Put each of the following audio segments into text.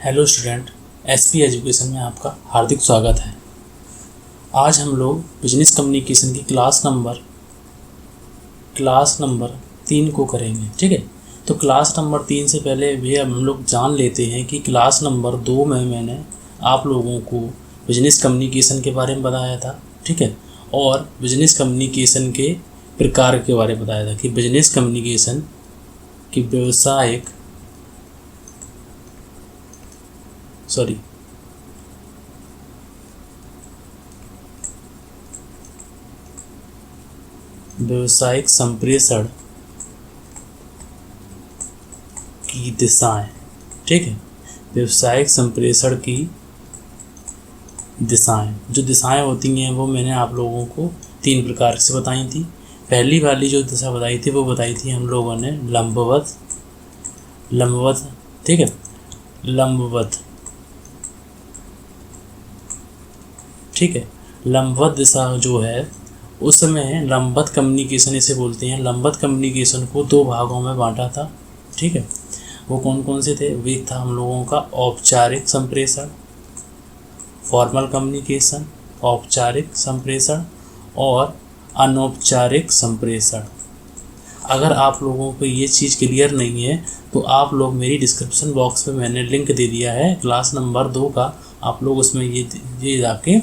Hello student, SP education में आपका हार्दिक स्वागत है। आज हम लोग बिजनेस कम्युनिकेशन की क्लास नंबर 3 को करेंगे। ठीक है, तो क्लास नंबर 3 से पहले भी हम लोग जान लेते हैं कि क्लास नंबर 2 में मैंने आप लोगों को बिजनेस कम्युनिकेशन के बारे में बताया था। ठीक है, और बिजनेस कम्युनिकेशन के प्रकार के बारे में बताया था कि बिजनेस कम्युनिकेशन की व्यावसायिक संप्रेषण की दिशाएं। ठीक है, व्यावसायिक संप्रेषण की दिशाएं, जो दिशाएं होती हैं वो मैंने आप लोगों को 3 प्रकार से बताई थी। पहली वाली जो दिशा बताई थी वो बताई थी हम लोगों ने लंबवत। ठीक है, लंबवत। ठीक है, लंबवत दिशा जो है उसमें लंबवत कम्युनिकेशन इसे बोलते हैं। लंबवत कम्युनिकेशन को 2 भागों में बांटा था। ठीक है, वो कौन कौन से थे? वो एक था हम लोगों का औपचारिक संप्रेषण, फॉर्मल कम्युनिकेशन, औपचारिक संप्रेषण और अनौपचारिक संप्रेषण। अगर आप लोगों को ये चीज़ क्लियर नहीं है तो आप लोग मेरी डिस्क्रिप्शन बॉक्स में मैंने लिंक दे दिया है क्लास नंबर 2 का, आप लोग उसमें ये जाके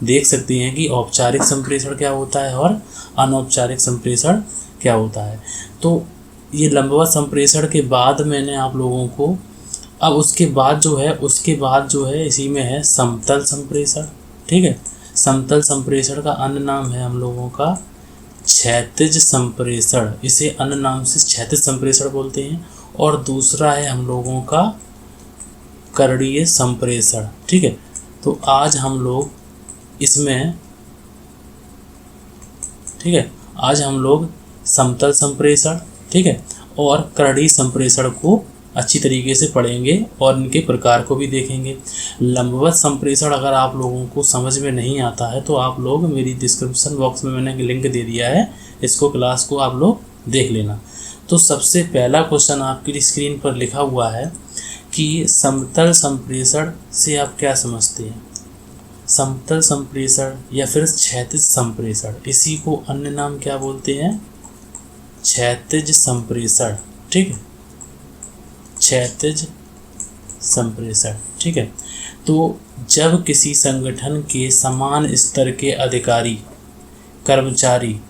देख सकते हैं कि औपचारिक संप्रेषण क्या होता है और अनौपचारिक संप्रेषण क्या होता है। तो ये लंबवत संप्रेषण के बाद मैंने आप लोगों को अब उसके बाद जो है इसी में है समतल संप्रेषण। ठीक है, समतल संप्रेषण का अन्य नाम है हम लोगों का क्षैतिज संप्रेषण। इसे अन्य नाम से क्षैतिज संप्रेषण बोलते हैं। और दूसरा है हम लोगों का करणीय संप्रेषण। ठीक है, तो आज हम लोग इसमें आज हम लोग समतल संप्रेषण, ठीक है, और करणीय संप्रेषण को अच्छी तरीके से पढ़ेंगे और इनके प्रकार को भी देखेंगे। लंबवत संप्रेषण अगर आप लोगों को समझ में नहीं आता है तो आप लोग मेरी डिस्क्रिप्शन बॉक्स में मैंने लिंक दे दिया है, इसको क्लास को आप लोग देख लेना। तो सबसे पहला क्वेश्चन आपकी स्क्रीन पर लिखा हुआ है कि समतल संप्रेषण से आप क्या समझते हैं? समतल संप्रेषण या फिर क्षैतिज संप्रेषण, इसी को अन्य नाम क्या बोलते हैं? क्षैतिज संप्रेषण। ठीक है, क्षैतिज संप्रेषण। ठीक है, तो जब किसी संगठन के समान स्तर के अधिकारी कर्मचारी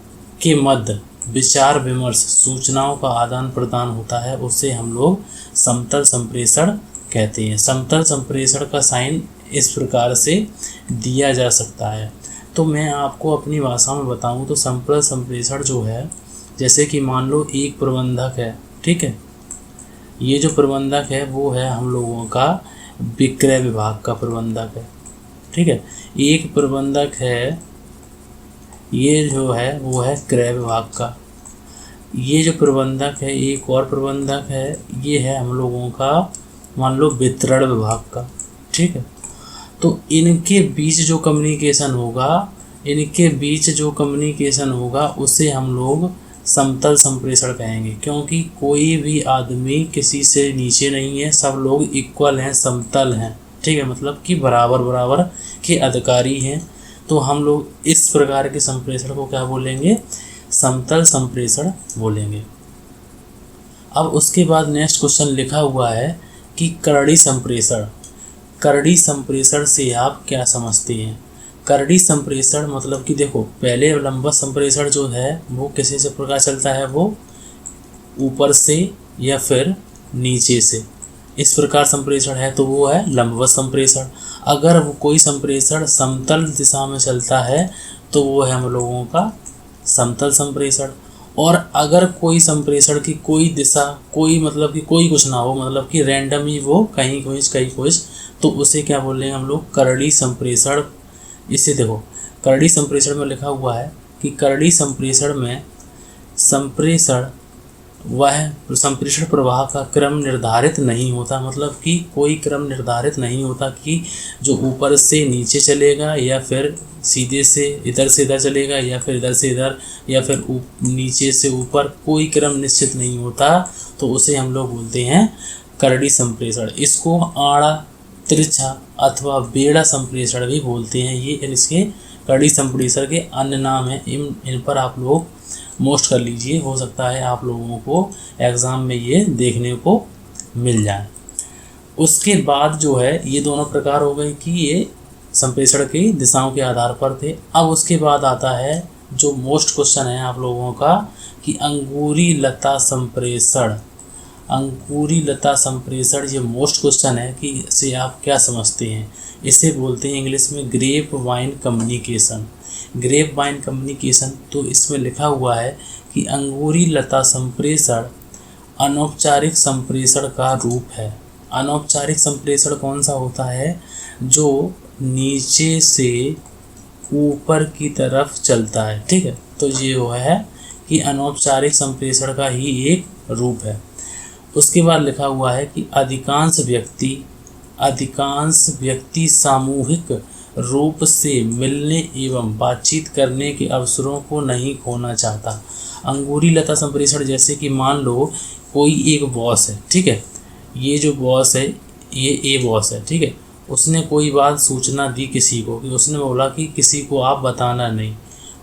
के मध्य विचार विमर्श सूचनाओं का आदान प्रदान होता है उसे हम लोग समतल संप्रेषण कहते हैं। समतल संप्रेषण का साइन इस प्रकार से दिया जा सकता है। तो मैं आपको अपनी भाषा में बताऊं तो समतल संप्रेषण जो है, जैसे कि मान लो एक प्रबंधक है। ठीक है, ये जो प्रबंधक है वो है हम लोगों का विक्रय विभाग का प्रबंधक है। ठीक है, एक प्रबंधक है, ये जो है वो है क्रय विभाग का। ये जो प्रबंधक है, एक और प्रबंधक है, ये है हम लोगों का मान लो वितरण विभाग का। ठीक है, तो इनके बीच जो कम्युनिकेशन होगा उसे हम लोग समतल संप्रेषण कहेंगे, क्योंकि कोई भी आदमी किसी से नीचे नहीं है, सब लोग इक्वल हैं, समतल हैं। ठीक है, मतलब कि बराबर बराबर के अधिकारी हैं। तो हम लोग इस प्रकार के संप्रेषण को क्या बोलेंगे? समतल संप्रेषण बोलेंगे। अब उसके बाद नेक्स्ट क्वेश्चन लिखा हुआ है कि करणीय संप्रेषण। करणीय संप्रेषण से आप क्या समझते हैं? करणीय संप्रेषण मतलब कि देखो, पहले लंबवत संप्रेषण जो है वो किसी से प्रकार चलता है, वो ऊपर से या फिर नीचे से, इस प्रकार संप्रेषण है तो वो है लंबवत संप्रेषण। अगर वो कोई संप्रेषण समतल दिशा में चलता है तो वो है हम लोगों का समतल संप्रेषण। और अगर कोई संप्रेषण की कोई दिशा मतलब कि कोई कुछ ना हो, मतलब कि रैंडम ही वो कहीं कुछ, तो उसे क्या बोल रहे हैं हम लोग? करणीय संप्रेषण। इसे देखो, करणीय संप्रेषण में लिखा हुआ है कि करणीय संप्रेषण में संप्रेषण प्रवाह का क्रम निर्धारित नहीं होता। मतलब कि कोई क्रम निर्धारित नहीं होता कि जो ऊपर से नीचे चलेगा या फिर सीधे से इधर चलेगा या फिर इधर से इधर या फिर नीचे से ऊपर, कोई क्रम निश्चित नहीं होता। तो उसे हम लोग बोलते हैं करणीय संप्रेषण। इसको आड़ा तिरछा अथवा बेड़ा संप्रेषण भी बोलते हैं। ये इसके कड़ी संप्रेषण के अन्य नाम हैं। इन पर आप लोग मोस्ट कर लीजिए, हो सकता है आप लोगों को एग्ज़ाम में ये देखने को मिल जाए। उसके बाद जो है ये दोनों प्रकार हो गए कि ये संप्रेषण की दिशाओं के आधार पर थे। अब उसके बाद आता है जो मोस्ट क्वेश्चन है आप लोगों का कि अंगूरी लता संप्रेषण। अंगूरी लता संप्रेषण ये मोस्ट क्वेश्चन है कि इसे आप क्या समझते हैं। इसे बोलते हैं इंग्लिश में grapevine communication. Grapevine communication, तो इसमें लिखा हुआ है कि अंगूरी लता संप्रेषण अनौपचारिक संप्रेषण का रूप है। अनौपचारिक संप्रेषण कौन सा होता है? जो नीचे से ऊपर की तरफ चलता है, ठीक है। तो ये वो है कि अनौपचारिक संप्रेषण का ही एक रूप है। उसके बाद लिखा हुआ है कि अधिकांश व्यक्ति सामूहिक रूप से मिलने एवं बातचीत करने के अवसरों को नहीं खोना चाहता। अंगूरी लता संप्रेषण जैसे कि मान लो कोई एक बॉस है, ठीक है। ये जो बॉस है ये ए बॉस है, ठीक है। उसने कोई बात सूचना दी किसी को कि उसने बोला कि किसी को आप बताना नहीं।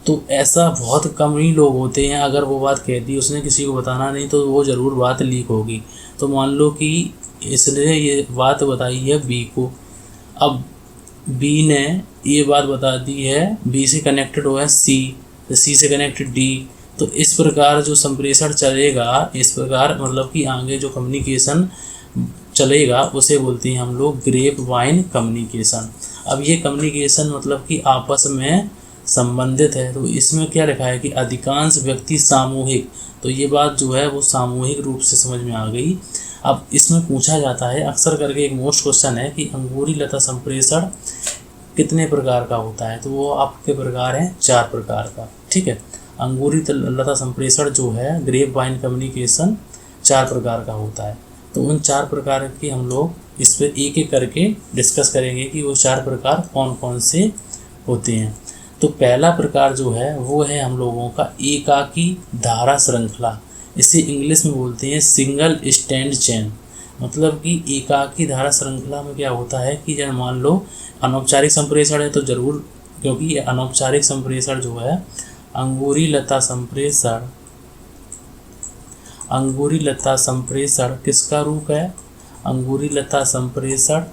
तो ऐसा बहुत कम ही लोग होते हैं, अगर वो बात कह दी उसने किसी को बताना नहीं तो वो ज़रूर बात लीक होगी। तो मान लो कि इसने ये बात बताई है बी को, अब बी ने ये बात बता दी है, बी से कनेक्टेड हो है सी, सी से कनेक्टेड डी। तो इस प्रकार जो संप्रेषण चलेगा, इस प्रकार मतलब कि आगे जो कम्युनिकेशन चलेगा उसे बोलते हैं हम लोग ग्रेप वाइन कम्युनिकेशन। अब ये कम्युनिकेशन मतलब कि आपस में संबंधित है। तो इसमें क्या लिखा है कि अधिकांश व्यक्ति सामूहिक, तो ये बात जो है वो सामूहिक रूप से समझ में आ गई। अब इसमें पूछा जाता है अक्सर करके, एक मोस्ट क्वेश्चन है कि अंगूरी लता संप्रेषण कितने प्रकार का होता है। तो वो आपके प्रकार हैं 4 प्रकार का, ठीक है। अंगूरी लता संप्रेषण जो है ग्रेप वाइन कम्युनिकेशन 4 प्रकार का होता है। तो उन 4 प्रकार की हम लोग इस पर एक एक करके डिस्कस करेंगे कि वो 4 प्रकार कौन कौन से होते हैं। तो पहला प्रकार जो है वो है हम लोगों का एकाकी धारा श्रृंखला। इसे इंग्लिश में बोलते हैं सिंगल स्टैंड चेन। मतलब कि एकाकी धारा श्रृंखला में क्या होता है कि जब मान लो अनौपचारिक संप्रेषण है तो ज़रूर, क्योंकि अनौपचारिक संप्रेषण जो है अंगूरी लता संप्रेषण किसका रूप है? अंगूरी लता संप्रेषण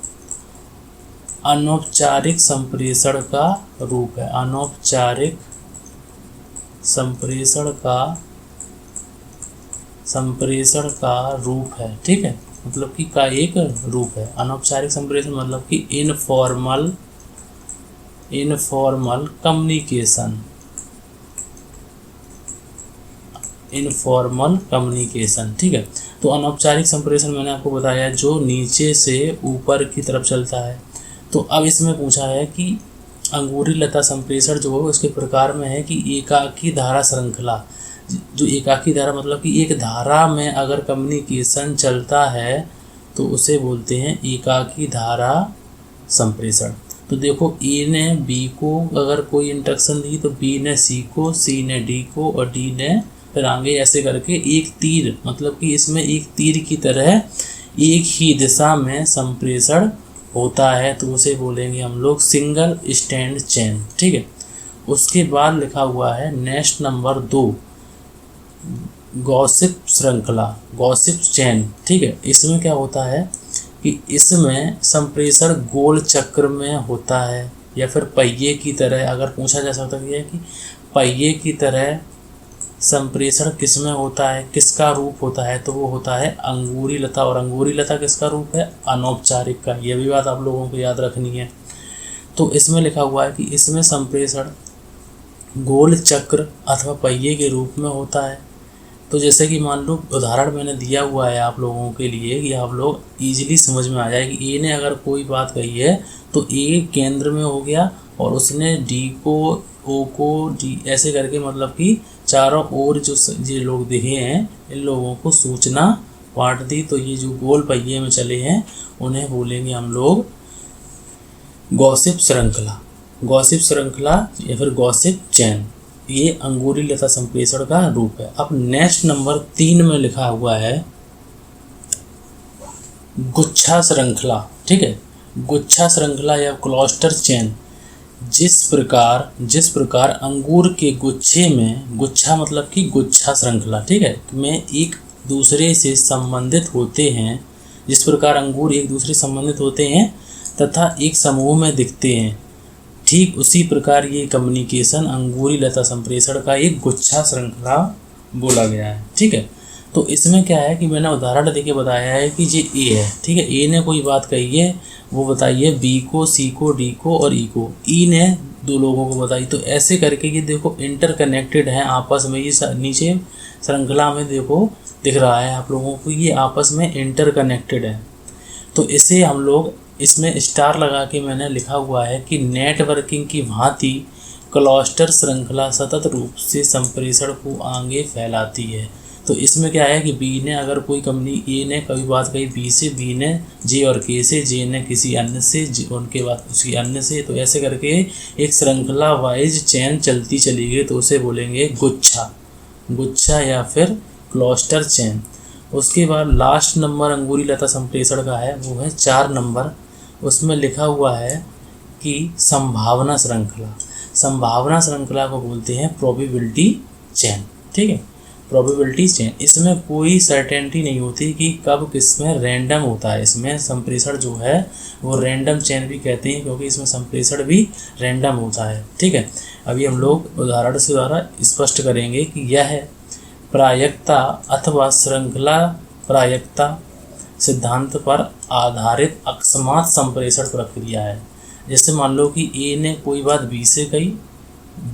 अनौपचारिक संप्रेषण का रूप है। अनौपचारिक संप्रेषण का रूप है, ठीक है। मतलब कि का एक रूप है। अनौपचारिक संप्रेषण मतलब कि इनफॉर्मल कम्युनिकेशन, ठीक है। तो अनौपचारिक संप्रेषण मैंने आपको बताया जो नीचे से ऊपर की तरफ चलता है। तो अब इसमें पूछा है कि अंगूरी लता संप्रेषण जो है उसके प्रकार में है कि एकाकी धारा श्रृंखला। जो एकाकी धारा मतलब कि एक धारा में अगर कम्युनिकेशन चलता है तो उसे बोलते हैं एकाकी धारा संप्रेषण। तो देखो ए ने बी को अगर कोई इंस्ट्रक्शन दी तो बी ने सी को, सी ने डी को और डी ने फिर आगे ऐसे करके एक तीर, मतलब कि इसमें एक तीर की तरह एक ही दिशा में संप्रेषण होता है। तो उसे बोलेंगे हम लोग सिंगल स्टैंड चेन, ठीक है। उसके बाद लिखा हुआ है नेक्स्ट नंबर 2 गॉसिप श्रृंखला, गॉसिप चेन, ठीक है। इसमें क्या होता है कि इसमें संप्रेषण गोल चक्र में होता है या फिर पहिए की तरह, अगर पूछा जा सकता है कि पहिए की तरह संप्रेषण किसमें होता है, किसका रूप होता है, तो वो होता है अंगूरी लता। और अंगूरी लता किसका रूप है? अनौपचारिक का। यह भी बात आप लोगों को याद रखनी है। तो इसमें लिखा हुआ है कि इसमें संप्रेषण गोल चक्र अथवा पहिए के रूप में होता है। तो जैसे कि मान लो उदाहरण मैंने दिया हुआ है आप लोगों के लिए कि आप लोग इजीली समझ में आ जाए कि ए ने अगर कोई बात कही है तो ए केंद्र में हो गया और उसने डी को, ओ को, डी ऐसे करके मतलब कि चारों ओर जो ये लोग दिखे हैं इन लोगों को सूचना बांट दी। तो ये जो गोल पहिए में चले हैं उन्हें बोलेंगे हम लोग गॉसिप श्रृंखला, गॉसिप श्रृंखला या फिर गॉसिप चैन। ये अंगूरी लता संप्रेषण का रूप है। अब नेक्स्ट नंबर 3 में लिखा हुआ है गुच्छा श्रृंखला, ठीक है। गुच्छा श्रृंखला या क्लस्टर चेन, जिस प्रकार अंगूर के गुच्छे में, गुच्छा मतलब कि गुच्छा श्रृंखला, ठीक है, में एक दूसरे से संबंधित होते हैं, जिस प्रकार अंगूर एक दूसरे से संबंधित होते हैं तथा एक समूह में दिखते हैं, ठीक उसी प्रकार ये कम्युनिकेशन अंगूरी लता संप्रेषण का एक गुच्छा श्रृंखला बोला गया है। ठीक है, तो इसमें क्या है कि मैंने उदाहरण देके बताया है कि ये ए है, ठीक है, ए ने कोई बात कही है, वो बताई है बी को, सी को, डी को और ई को, ई ने दो लोगों को बताई। तो ऐसे करके ये देखो इंटरकनेक्टेड है आपस में, ये नीचे श्रृंखला में देखो दिख रहा है आप लोगों को, ये आपस में इंटरकनेक्टेड है। तो इसे हम लोग इसमें स्टार लगा के मैंने लिखा हुआ है कि नेटवर्किंग की भांति क्लस्टर श्रृंखला सतत रूप से संप्रेषण को आगे फैलाती है। तो इसमें क्या है कि बी ने अगर कोई कंपनी, ए ने कभी बात कही बी से, बी ने जे और के से, जे ने किसी अन्य से, उनके बाद किसी अन्य से, तो ऐसे करके एक श्रृंखला वाइज चेन चलती चली गई, तो उसे बोलेंगे गुच्छा या फिर क्लस्टर चेन। उसके बाद लास्ट नंबर अंगूरी लता संप्रेषण का है, वो है 4 नंबर। उसमें लिखा हुआ है कि संभावना श्रृंखला को बोलते हैं प्रोबेबिलिटी चेन। ठीक है, प्रोबेबिलिटी चेन, इसमें कोई सर्टेनिटी नहीं होती कि कब किसमें रैंडम होता है। इसमें संप्रेषण जो है वो रैंडम चेन भी कहते हैं, क्योंकि इसमें संप्रेषण भी रैंडम होता है। ठीक है, अभी हम लोग उदाहरण से द्वारा स्पष्ट करेंगे कि यह प्रायिकता अथवा श्रृंखला प्रायिकता सिद्धांत पर आधारित अकस्मात संप्रेषण प्रक्रिया है। जैसे मान लो कि ए ने कोई बात बी से कही,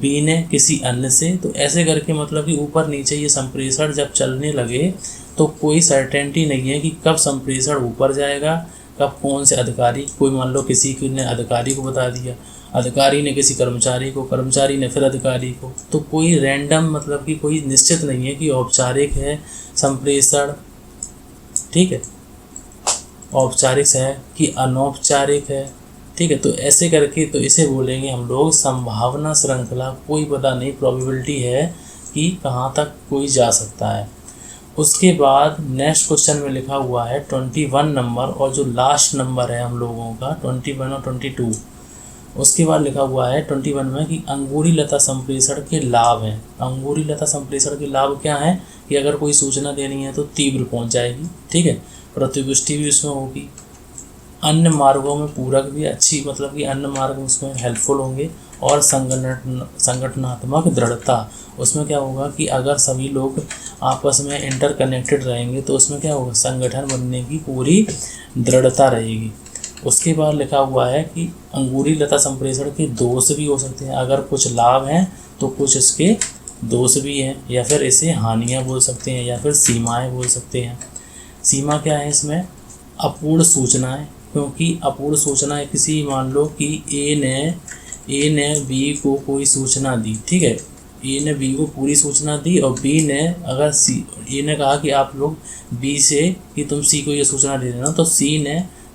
बी ने किसी अन्य से, तो ऐसे करके मतलब कि ऊपर नीचे ये संप्रेषण जब चलने लगे तो कोई सर्टेनिटी नहीं है कि कब संप्रेषण ऊपर जाएगा, कब कौन से अधिकारी, कोई मान लो किसी ने अधिकारी को बता दिया, अधिकारी ने किसी कर्मचारी को, कर्मचारी ने फिर अधिकारी को, तो कोई रैंडम मतलब कि कोई निश्चित नहीं है कि औपचारिक है संप्रेषण, ठीक है, औपचारिक है कि अनौपचारिक है। ठीक है, तो ऐसे करके तो इसे बोलेंगे हम लोग संभावना श्रृंखला। कोई पता नहीं, प्रोबेबिलिटी है कि कहाँ तक कोई जा सकता है। उसके बाद नेक्स्ट क्वेश्चन में लिखा हुआ है 21 नंबर, और जो लास्ट नंबर है हम लोगों का 21 और 22, उसके बाद लिखा हुआ है 21 में कि अंगूरी लता संप्रेषण के लाभ हैं। अंगूरी लता संप्रेषण के लाभ क्या हैं कि अगर कोई सूचना देनी है तो तीव्र पहुंच जाएगी, ठीक है, प्रतिपुष्टि भी उसमें होगी, अन्य मार्गों में पूरक भी अच्छी, मतलब कि अन्य मार्ग उसमें हेल्पफुल होंगे, और संगठनात्मक दृढ़ता, उसमें क्या होगा कि अगर सभी लोग आपस में इंटरकनेक्टेड रहेंगे तो उसमें क्या होगा, संगठन बनने की पूरी दृढ़ता रहेगी। उसके बाद लिखा हुआ है कि अंगूरी लता संप्रेषण के दोष भी हो सकते हैं। अगर कुछ लाभ हैं तो कुछ इसके दोष भी हैं, या फिर इसे हानियाँ बोल सकते हैं, या फिर सीमाएं बोल सकते हैं। सीमा क्या है इसमें, अपूर्ण सूचनाएं, क्योंकि अपूर्ण सूचनाएं किसी, मान लो कि ए ने बी को कोई सूचना दी, ठीक है, ए ने बी को पूरी सूचना दी, और बी ने अगर ए ने कहा कि आप लोग बी से कि तुम सी को ये सूचना दे देना, तो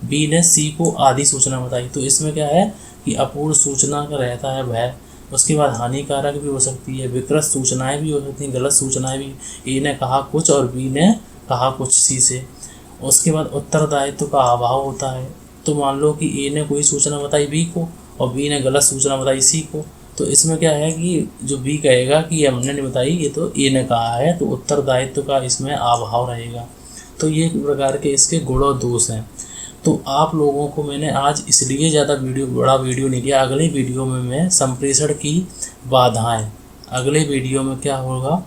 बी ने सी को आधी सूचना बताई, तो इसमें क्या है कि अपूर्ण सूचना का रहता है भय। उसके बाद हानिकारक भी हो सकती है, विकृत सूचनाएं भी हो सकती हैं, गलत सूचनाएं भी, ए ने कहा कुछ और बी ने कहा कुछ सी से। उसके बाद उत्तरदायित्व का अभाव होता है, तो मान लो कि ए ने कोई सूचना बताई बी को और बी ने गलत सूचना बताई सी को, तो इसमें क्या है कि जो बी कहेगा कि ये हमने नहीं बताई, ये तो ए ने कहा है, तो उत्तरदायित्व का इसमें अभाव रहेगा। तो ये प्रकार के इसके गुण और दोष हैं। तो आप लोगों को मैंने आज इसलिए ज़्यादा बड़ा वीडियो नहीं दिया। अगले वीडियो में मैं संप्रेषण की बाधाएं, अगले वीडियो में क्या होगा,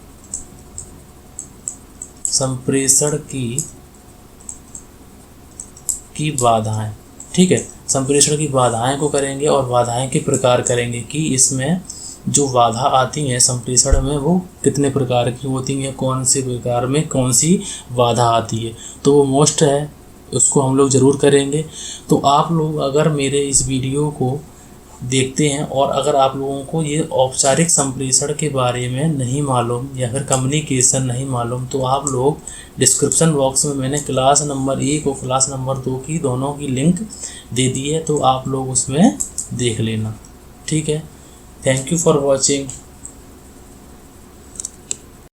संप्रेषण की बाधाएं, ठीक है, संप्रेषण की बाधाएं को करेंगे और बाधाएं के प्रकार करेंगे कि इसमें जो बाधा आती हैं संप्रेषण में वो कितने प्रकार की होती हैं, कौन से प्रकार में कौन सी बाधा आती है, तो वो मोस्ट है, उसको हम लोग ज़रूर करेंगे। तो आप लोग अगर मेरे इस वीडियो को देखते हैं और अगर आप लोगों को ये औपचारिक संप्रेषण के बारे में नहीं मालूम या फिर कम्युनिकेशन नहीं मालूम, तो आप लोग डिस्क्रिप्शन बॉक्स में मैंने क्लास नंबर 1 और क्लास नंबर 2 की दोनों की लिंक दे दी है, तो आप लोग उसमें देख लेना। ठीक है, थैंक यू फॉर वॉचिंग।